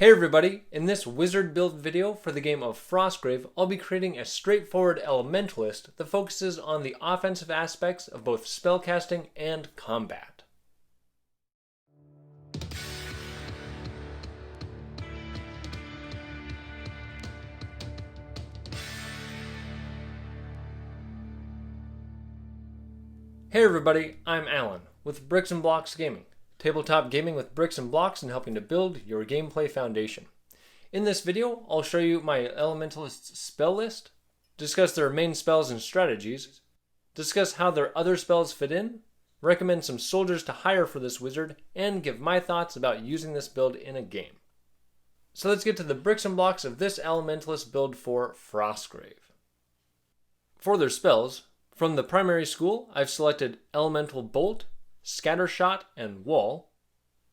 Hey everybody, in this wizard build video for the game of Frostgrave, I'll be creating a straightforward elementalist that focuses on the offensive aspects of both spellcasting and combat. Hey everybody, I'm Alan with Bricks and Blocks Gaming. Tabletop gaming with bricks and blocks and helping to build your gameplay foundation. In this video, I'll show you my Elementalist spell list, discuss their main spells and strategies, discuss how their other spells fit in, recommend some soldiers to hire for this wizard, and give my thoughts about using this build in a game. So let's get to the bricks and blocks of this Elementalist build for Frostgrave. For their spells, from the primary school, I've selected Elemental Bolt, Scattershot, and Wall.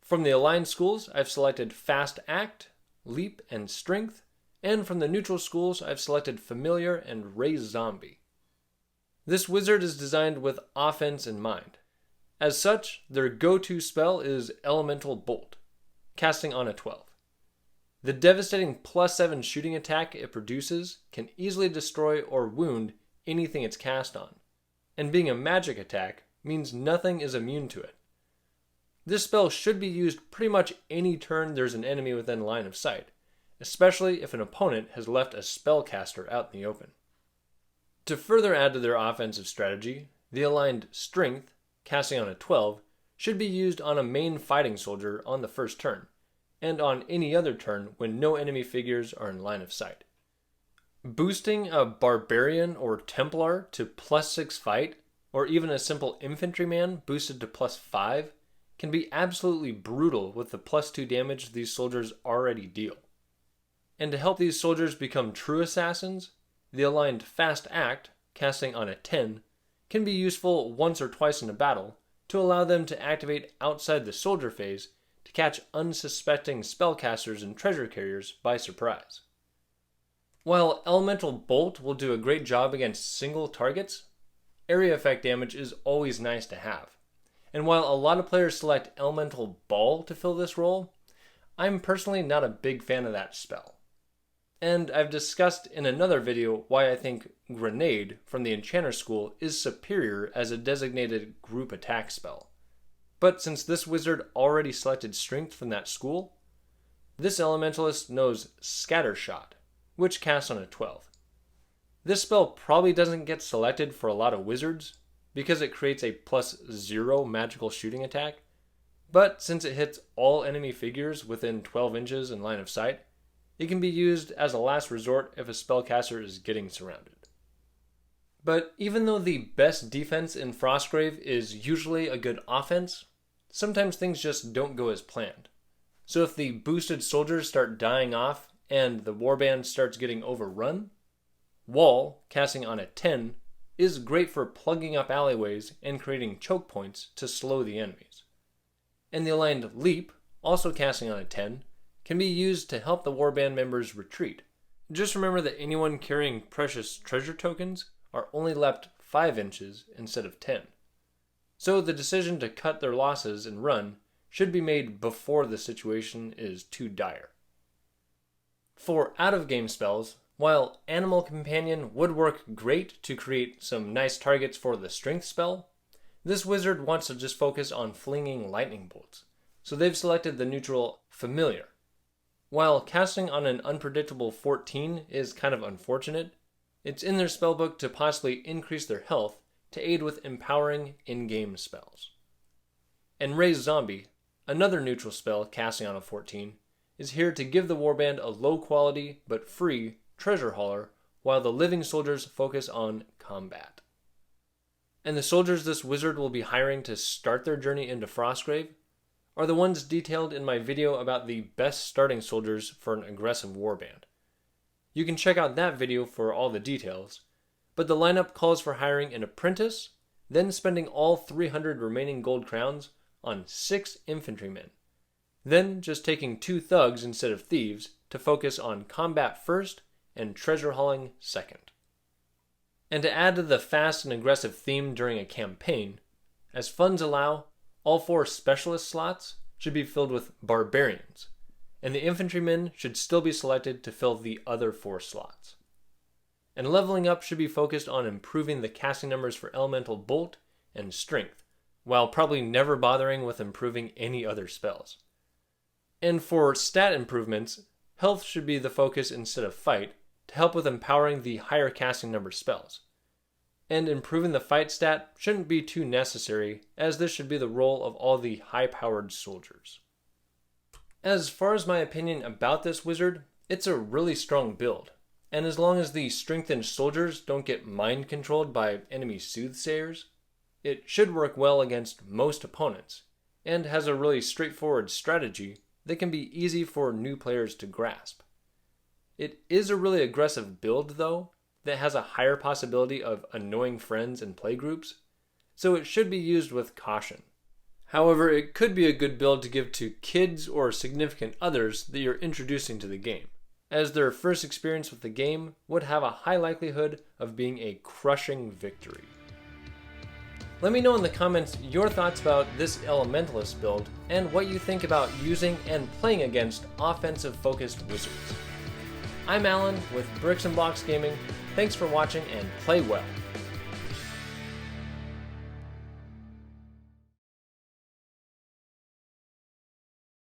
From the aligned schools, I've selected Fast Act, Leap, and Strength. And from the neutral schools, I've selected Familiar and Raise Zombie. This wizard is designed with offense in mind. As such, their go-to spell is Elemental Bolt, casting on a 12. The devastating +7 shooting attack it produces can easily destroy or wound anything it's cast on. And being a magic attack means nothing is immune to it. This spell should be used pretty much any turn there's an enemy within line of sight, especially if an opponent has left a spellcaster out in the open. To further add to their offensive strategy, the aligned Strength, casting on a 12, should be used on a main fighting soldier on the first turn, and on any other turn when no enemy figures are in line of sight. Boosting a Barbarian or Templar to +6 fight, or even a simple infantryman boosted to +5, can be absolutely brutal with the +2 damage these soldiers already deal. And to help these soldiers become true assassins, the aligned Fast Act, casting on a 10, can be useful once or twice in a battle to allow them to activate outside the soldier phase to catch unsuspecting spellcasters and treasure carriers by surprise. While Elemental Bolt will do a great job against single targets, area effect damage is always nice to have. And while a lot of players select Elemental Ball to fill this role, I'm personally not a big fan of that spell. And I've discussed in another video why I think Grenade from the Enchanter School is superior as a designated group attack spell. But since this wizard already selected Strength from that school, this Elementalist knows Scattershot, which casts on a 12. This spell probably doesn't get selected for a lot of wizards because it creates a +0 magical shooting attack, but since it hits all enemy figures within 12 inches in line of sight, it can be used as a last resort if a spellcaster is getting surrounded. But even though the best defense in Frostgrave is usually a good offense, sometimes things just don't go as planned. So if the boosted soldiers start dying off and the warband starts getting overrun, Wall, casting on a 10, is great for plugging up alleyways and creating choke points to slow the enemies. And the aligned Leap, also casting on a 10, can be used to help the warband members retreat. Just remember that anyone carrying precious treasure tokens are only left 5 inches instead of 10. So the decision to cut their losses and run should be made before the situation is too dire. For out-of-game spells, while Animal Companion would work great to create some nice targets for the Strength spell, this wizard wants to just focus on flinging lightning bolts, so they've selected the neutral Familiar. While casting on an unpredictable 14 is kind of unfortunate, it's in their spellbook to possibly increase their health to aid with empowering in-game spells. And Raise Zombie, another neutral spell casting on a 14, is here to give the warband a low-quality but free treasure hauler while the living soldiers focus on combat. And the soldiers this wizard will be hiring to start their journey into Frostgrave are the ones detailed in my video about the best starting soldiers for an aggressive warband. You can check out that video for all the details, but the lineup calls for hiring an apprentice, then spending all 300 remaining gold crowns on 6 infantrymen, then just taking 2 thugs instead of thieves to focus on combat first and treasure hauling second. And to add to the fast and aggressive theme during a campaign, as funds allow, all 4 specialist slots should be filled with barbarians, and the infantrymen should still be selected to fill the other 4 slots. And leveling up should be focused on improving the casting numbers for Elemental Bolt and Strength, while probably never bothering with improving any other spells. And for stat improvements, health should be the focus instead of fight, to help with empowering the higher casting number spells. And improving the fight stat shouldn't be too necessary, as this should be the role of all the high-powered soldiers. As far as my opinion about this wizard, it's a really strong build, and as long as the strengthened soldiers don't get mind-controlled by enemy soothsayers, it should work well against most opponents, and has a really straightforward strategy that can be easy for new players to grasp. It is a really aggressive build though, that has a higher possibility of annoying friends and playgroups, so it should be used with caution. However, it could be a good build to give to kids or significant others that you're introducing to the game, as their first experience with the game would have a high likelihood of being a crushing victory. Let me know in the comments your thoughts about this Elementalist build and what you think about using and playing against offensive-focused wizards. I'm Alan with Bricks and Blocks Gaming. Thanks for watching and play well.